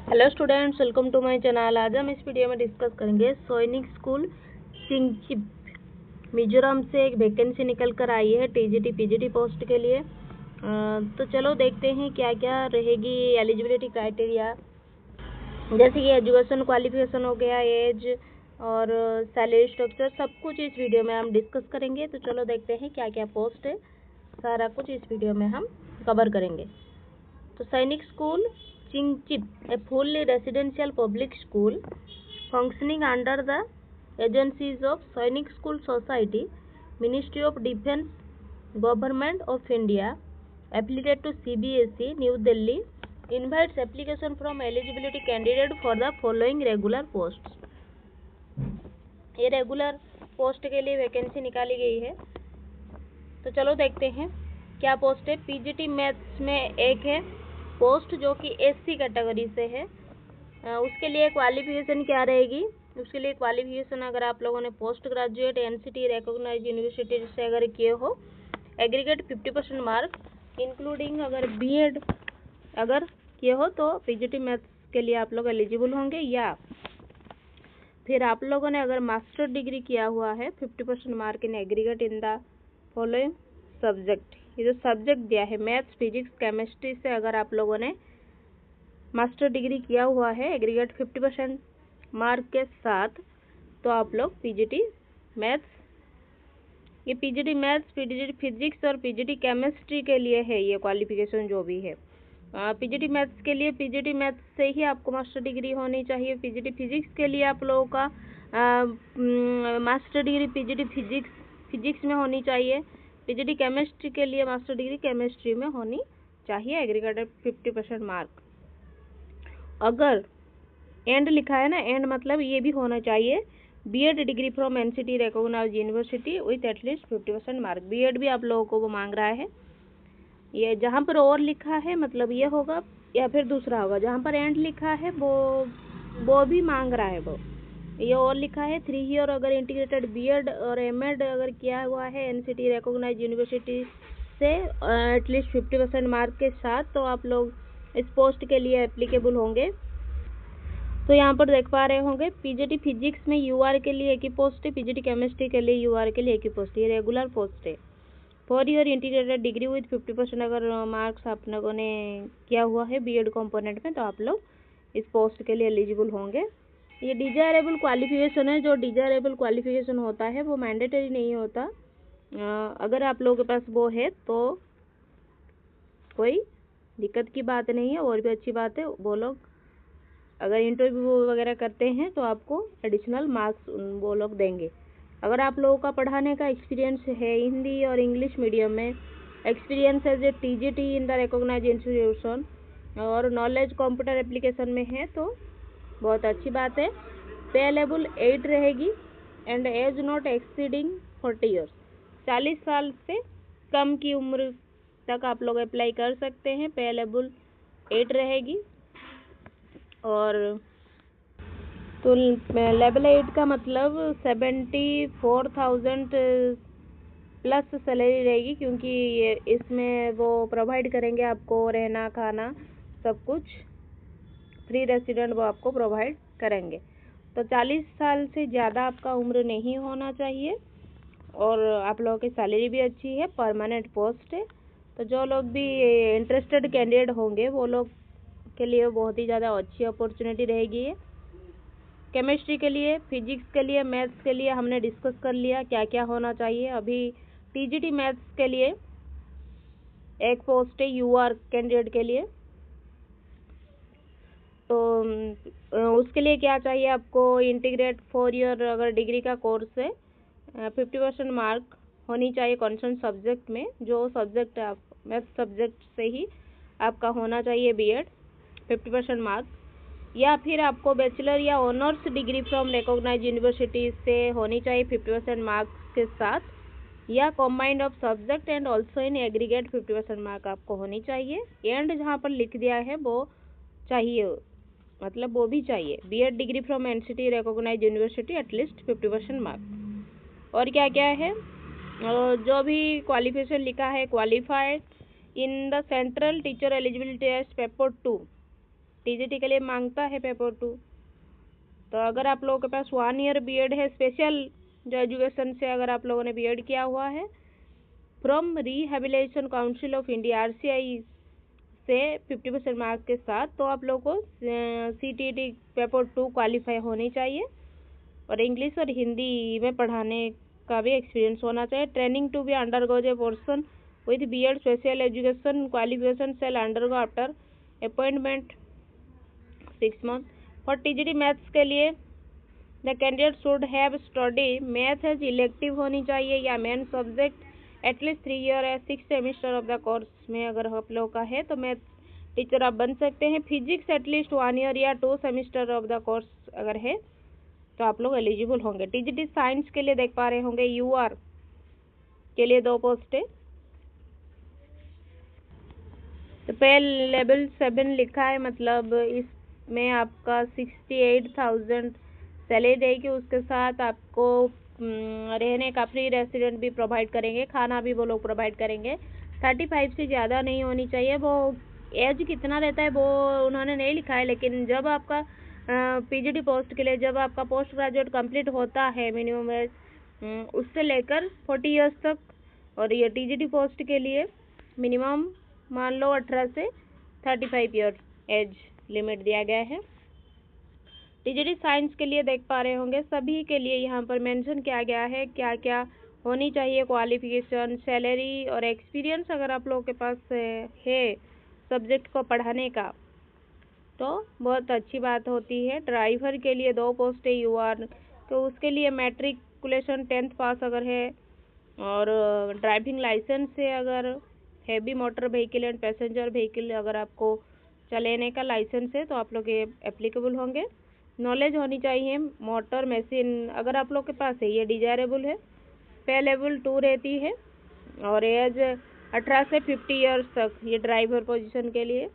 Hello students, welcome to my channel. आज हम इस वीडियो में डिस्कस करेंगे सैनिक स्कूल चिंगचिप मिजोरम से एक वैकेंसी निकल कर आई है टीजीटी पीजीटी पोस्ट के लिए। तो चलो देखते हैं क्या क्या रहेगी एलिजिबिलिटी क्राइटेरिया, जैसे कि एजुकेशन क्वालिफिकेशन हो गया, एज और सैलरी स्ट्रक्चर, सब कुछ इस वीडियो में हम डिस्कस करेंगे। तो चलो देखते हैं क्या क्या पोस्ट है, सारा कुछ इस वीडियो में हम कवर करेंगे। तो सैनिक school Chingchip, a fully residential public school functioning under the agencies of Sainik School Society, Ministry of Defence, Government of India, affiliated to CBSE, New Delhi, invites application from eligibility candidate for the following regular posts। ये regular post के लिए vacancy निकाली गई है। तो चलो देखते हैं क्या पोस्ट है। पीजीटी मैथ्स में एक है पोस्ट जो कि एससी कैटेगरी से है। उसके लिए क्वालिफिकेशन क्या रहेगी? उसके लिए क्वालिफिकेशन, अगर आप लोगों ने post graduate NCT recognise university से अगर किए हो, एग्रीगेट 50% मार्क इंक्लूडिंग अगर बीएड अगर किए हो तो पीजीटी मैथ्स के लिए आप लोग एलिजिबल होंगे। या फिर आप लोगों ने अगर मास्टर डिग्री किया हुआ है 50% mark in aggregate in the following subject. ये जो सब्जेक्ट दिया है मैथ्स, फिजिक्स, केमिस्ट्री से अगर आप लोगों ने मास्टर डिग्री किया हुआ है एग्रीगेट 50% मार्क के साथ, तो आप लोग पीजीटी मैथ्स, ये पीजीटी मैथ्स, पीजीटी फिजिक्स और पीजीटी केमिस्ट्री के लिए है ये क्वालिफिकेशन जो भी है। पीजीटी मैथ्स के लिए पीजीटी मैथ्स से ही आपको मास्टर डिग्री होनी चाहिए। पीजीटी फिजिक्स के लिए आप लोगों का मास्टर डिग्री पीजीटी फिजिक्स में होनी चाहिए। पीजीटी केमिस्ट्री के लिए मास्टर डिग्री केमिस्ट्री में होनी चाहिए, एग्रीगेटेड 50% मार्क। अगर एंड लिखा है ना, एंड मतलब ये भी होना चाहिए BEd degree from NCT recognised university with at least 50% mark. BEd भी आप लोगों को वो मांग रहा है। ये जहाँ पर और लिखा है मतलब ये होगा, या फिर दूसरा होगा। जहाँ पर एंड लिखा है वो भी मांग रहा है। वो ये और लिखा है 3 ईयर अगर इंटीग्रेटेड बीएड और एमएड अगर किया हुआ है एनसीटी रिकॉग्नाइज्ड यूनिवर्सिटी से एटलीस्ट 50% मार्क के साथ, तो आप लोग इस पोस्ट के लिए एप्लीकेबल होंगे। तो यहाँ पर देख पा रहे होंगे पीजीटी फिजिक्स में यूआर के लिए एक ही पोस्ट है, पीजीटी केमिस्ट्री के लिए यूआर के लिए एक ही पोस्ट है। ये रेगुलर पोस्ट है। 4 ईयर इंटीग्रेटेड डिग्री विथ 50% अगर मार्क्स आप लोगों ने किया हुआ है बीएड कंपोनेंट में, तो आप लोग इस पोस्ट के लिए एलिजिबल होंगे। ये डिजायरेबल क्वालिफिकेशन है। जो डिजायरेबल क्वालिफिकेशन होता है वो मैंडेटरी नहीं होता। अगर आप लोगों के पास वो है तो कोई दिक्कत की बात नहीं है, और भी अच्छी बात है। वो लोग अगर इंटरव्यू वगैरह करते हैं तो आपको एडिशनल मार्क्स वो लोग देंगे। अगर आप लोगों का पढ़ाने का एक्सपीरियंस है हिंदी और इंग्लिश मीडियम में, experience as a TGT in the recognised institution और नॉलेज कंप्यूटर एप्लीकेशन में है तो बहुत अच्छी बात है। पे लेवल 8 रहेगी and age not exceeding 40 years. 40 साल से कम की उम्र तक आप लोग अप्लाई कर सकते हैं। पे लेवल 8 रहेगी। और तो लेवल 8 का मतलब 74,000 प्लस सैलरी रहेगी, क्योंकि ये इसमें वो प्रोवाइड करेंगे आपको रहना खाना सब कुछ फ्री, रेसिडेंट वो आपको प्रोवाइड करेंगे। तो 40 साल से ज़्यादा आपका उम्र नहीं होना चाहिए और आप लोगों की सैलरी भी अच्छी है, परमानेंट पोस्ट है। तो जो लोग भी इंटरेस्टेड कैंडिडेट होंगे वो लोग के लिए बहुत ही ज़्यादा अच्छी अपॉर्चुनिटी रहेगी ये। केमिस्ट्री के लिए, फिजिक्स के लिए, मैथ्स के लिए हमने डिस्कस कर लिया क्या क्या होना चाहिए। अभी टीजीटी मैथ्स के लिए एक पोस्ट है यूआर कैंडिडेट के लिए। तो उसके लिए क्या चाहिए आपको? इंटीग्रेट 4 ईयर अगर डिग्री का कोर्स है, 50% मार्क होनी चाहिए कॉन्सर्न सब्जेक्ट में। जो सब्जेक्ट आप मैथ सब्जेक्ट से ही आपका होना चाहिए बीएड 50% मार्क, या फिर आपको बैचलर या honours degree from recognised university से होनी चाहिए 50% मार्क्स के साथ, या combined of subject and also in aggregate 50% mark आपको होनी चाहिए। एंड जहाँ पर लिख दिया है वो चाहिए, मतलब वो भी चाहिए BEd degree from NCT recognised university at least 50% mark. और क्या क्या है? जो भी क्वालिफिकेशन लिखा है, qualified in the central teacher eligibility test paper 2 TGT के लिए मांगता है पेपर 2। तो अगर आप लोगों के पास 1 ईयर बीएड है, स्पेशल जो एजुकेशन से अगर आप लोगों ने बीएड किया हुआ है from rehabilitation council of India RCI से 50% मार्क के साथ, तो आप लोगों को CTET पेपर 2 क्वालिफाई होनी चाहिए और इंग्लिश और हिंदी में पढ़ाने का भी एक्सपीरियंस होना चाहिए। Training to be undergoes a person with BEd special education qualification shall undergo after appointment 6 month. For TGT maths के लिए the candidate should have study math as elective होनी चाहिए या मेन सब्जेक्ट एटलीस्ट 3 ईयर या 6 semester of the course में अगर आप लोग का है तो मैथ टीचर आप बन सकते हैं। फिजिक्स एटलीस्ट 1 ईयर या 2 सेमिस्टर ऑफ द कोर्स अगर है तो आप लोग एलिजिबल होंगे। टीजीटी साइंस के लिए देख पा रहे होंगे UR के लिए 2 पोस्ट है। तो पे लेवल 7 लिखा है, मतलब इसमें आपका 68,000 सैलरी रहेगी, उसके साथ आपको रहने का फ्री रेसिडेंट भी प्रोवाइड करेंगे, खाना भी वो लोग प्रोवाइड करेंगे। 35 से ज़्यादा नहीं होनी चाहिए। वो एज कितना रहता है वो उन्होंने नहीं लिखा है, लेकिन जब आपका पीजीटी पोस्ट के लिए जब आपका पोस्ट ग्रेजुएट कंप्लीट होता है मिनिमम एज उससे लेकर 40 ईयर्स तक, और ये टीजीटी पोस्ट के लिए मिनिमम मान लो 18 से 35 ईयर एज लिमिट दिया गया है। टीजीटी साइंस के लिए देख पा रहे होंगे सभी के लिए यहाँ पर मेंशन किया गया है क्या क्या होनी चाहिए, क्वालिफिकेशन, सैलरी और एक्सपीरियंस अगर आप लोगों के पास है सब्जेक्ट को पढ़ाने का तो बहुत अच्छी बात होती है। ड्राइवर के लिए 2 पोस्ट है UR, तो उसके लिए मैट्रिकुलेशन 10th पास अगर है और ड्राइविंग लाइसेंस से अगर heavy motor vehicle and passenger vehicle अगर आपको चलाने का लाइसेंस है तो आप लोग ये एप्लीकेबल होंगे। नॉलेज होनी चाहिए मोटर मशीन अगर आप लोग के पास है, ये डिजायरेबल है। पे लेवल 2 रहती है और एज 18 से 50 ईयर्स तक ये ड्राइवर पोजीशन के लिए।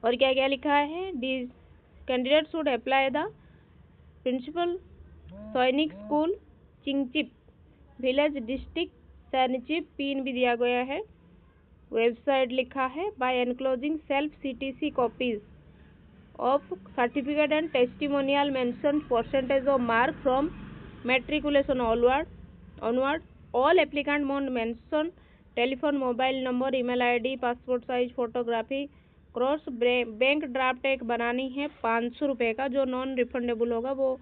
और क्या क्या लिखा है, candidate should apply the principal Sainik school Chhingchhip village district Serchhip, pin भी दिया गया है। वेबसाइट लिखा है by enclosing self CTC copies of certificate and testimonial mention percentage of mark from matriculation onward all applicant mode mention telephone, mobile number, email ID, passport size photography, cross bank draft एक बनानी है 500 रुपये का, जो non refundable होगा वो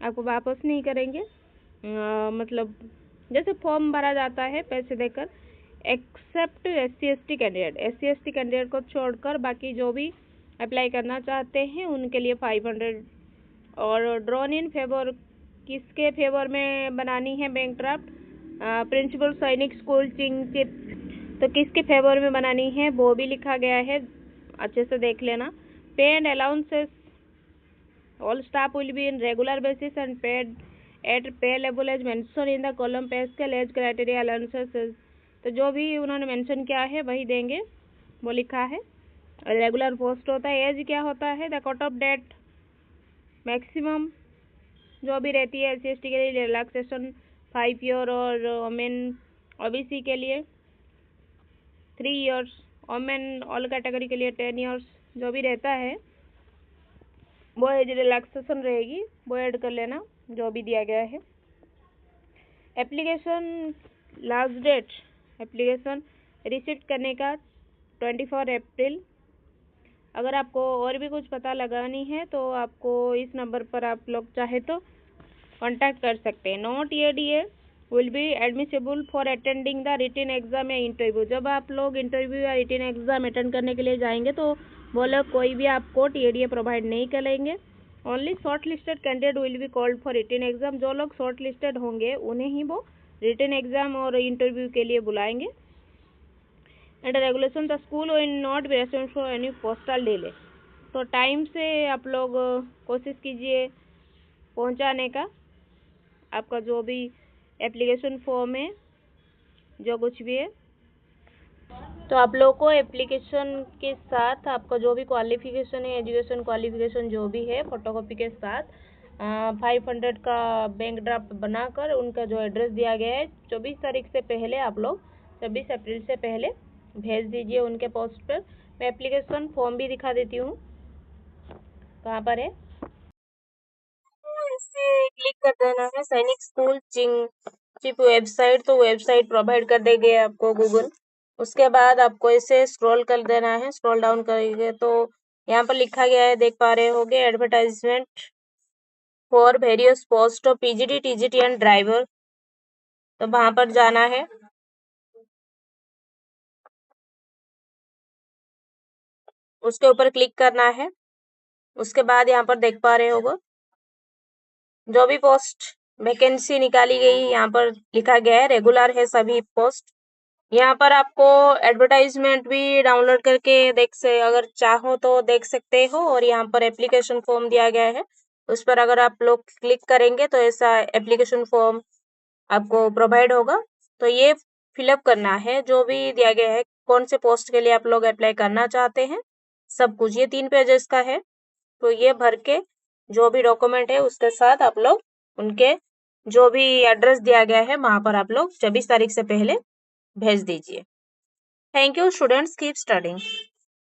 आपको वापस नहीं करेंगे। मतलब जैसे फॉर्म भरा जाता है पैसे देकर, accept SC/ST candidate, SC/ST candidate को छोड़कर बाकी जो भी अप्लाई करना चाहते हैं उनके लिए 500। और ड्रॉन इन फेवर, किसके फेवर में बनानी है bank draft, principal Sainik school चिंगचिप, तो किसके फेवर में बनानी है वो भी लिखा गया है, अच्छे से देख लेना। Pay and allowances, all staff will be in regular basis and paid at pay level as mention in the column pay scale as criteria allowances, तो जो भी उन्होंने मेंशन किया है वही देंगे, वो लिखा है। रेगुलर पोस्ट होता है। एज क्या होता है, the cut off date maximum जो भी रहती है SC/ST के लिए रिलैक्सेशन 5 ईयर और वोमेन OBC के लिए 3 ईयर्स, वोमेन ऑल कैटेगरी के लिए 10 ईयर्स, जो भी रहता है वो एज रिलैक्सेशन रहेगी, वो ऐड कर लेना जो भी दिया गया है। Application last date application receive करने का 24 अप्रैल। अगर आपको और भी कुछ पता लगानी है तो आपको इस नंबर पर आप लोग चाहे तो कांटेक्ट कर सकते हैं। Not EADA will be admissible for attending the written exam या इंटरव्यू, जब आप लोग इंटरव्यू या रिटन एग्जाम अटेंड करने के लिए जाएंगे तो वो लोग कोई भी आपको TADA प्रोवाइड नहीं करेंगे। Only short listed candidate will be called for written exam, जो लोग शॉर्ट लिस्टेड होंगे उन्हें ही वो रिटन एग्जाम और इंटरव्यू के लिए बुलाएंगे। And regulation, the school will not be responsible for any postal delay, तो टाइम से आप लोग कोशिश कीजिए पहुंचाने का, आपका जो भी एप्लीकेशन फॉर्म है जो कुछ भी है, तो आप लोग को एप्लीकेशन के साथ आपका जो भी क्वालिफिकेशन है, एजुकेशन क्वालिफिकेशन जो भी है, फोटोकॉपी के साथ 500 का बैंक ड्राफ्ट बनाकर उनका जो एड्रेस दिया गया है 24 तारीख से पहले, आप लोग 26 अप्रैल से पहले भेज दीजिए उनके पोस्ट पर। मैं एप्लीकेशन फॉर्म भी दिखा देती हूँ कहाँ पर है। इसे क्लिक कर देना है सैनिक स्कूल चिप वेबसाइट, तो वेबसाइट प्रोवाइड कर देंगे आपको गूगल। उसके बाद आपको इसे स्क्रॉल कर देना है, स्क्रॉल डाउन करेंगे तो यहाँ पर लिखा गया है, देख पा रहे होंगे, advertisement for various post of PGT TGT and driver. तो वहां पर जाना है, उसके ऊपर क्लिक करना है। उसके बाद यहाँ पर देख पा रहे होगे जो भी पोस्ट वैकेंसी निकाली गई यहाँ पर लिखा गया है रेगुलर है सभी पोस्ट। यहाँ पर आपको एडवर्टाइजमेंट भी डाउनलोड करके अगर चाहो तो देख सकते हो। और यहाँ पर एप्लीकेशन फॉर्म दिया गया है, उस पर अगर आप लोग क्लिक करेंगे तो ऐसा एप्लीकेशन फॉर्म आपको प्रोवाइड होगा। तो ये फिलअप करना है जो भी दिया गया है, कौन से पोस्ट के लिए आप लोग अप्लाई करना चाहते हैं, सब कुछ। ये 3 पेजेस का है, तो ये भर के जो भी डॉक्यूमेंट है उसके साथ आप लोग उनके जो भी एड्रेस दिया गया है वहां पर आप लोग 24 तारीख से पहले भेज दीजिए। Thank you students, keep studying.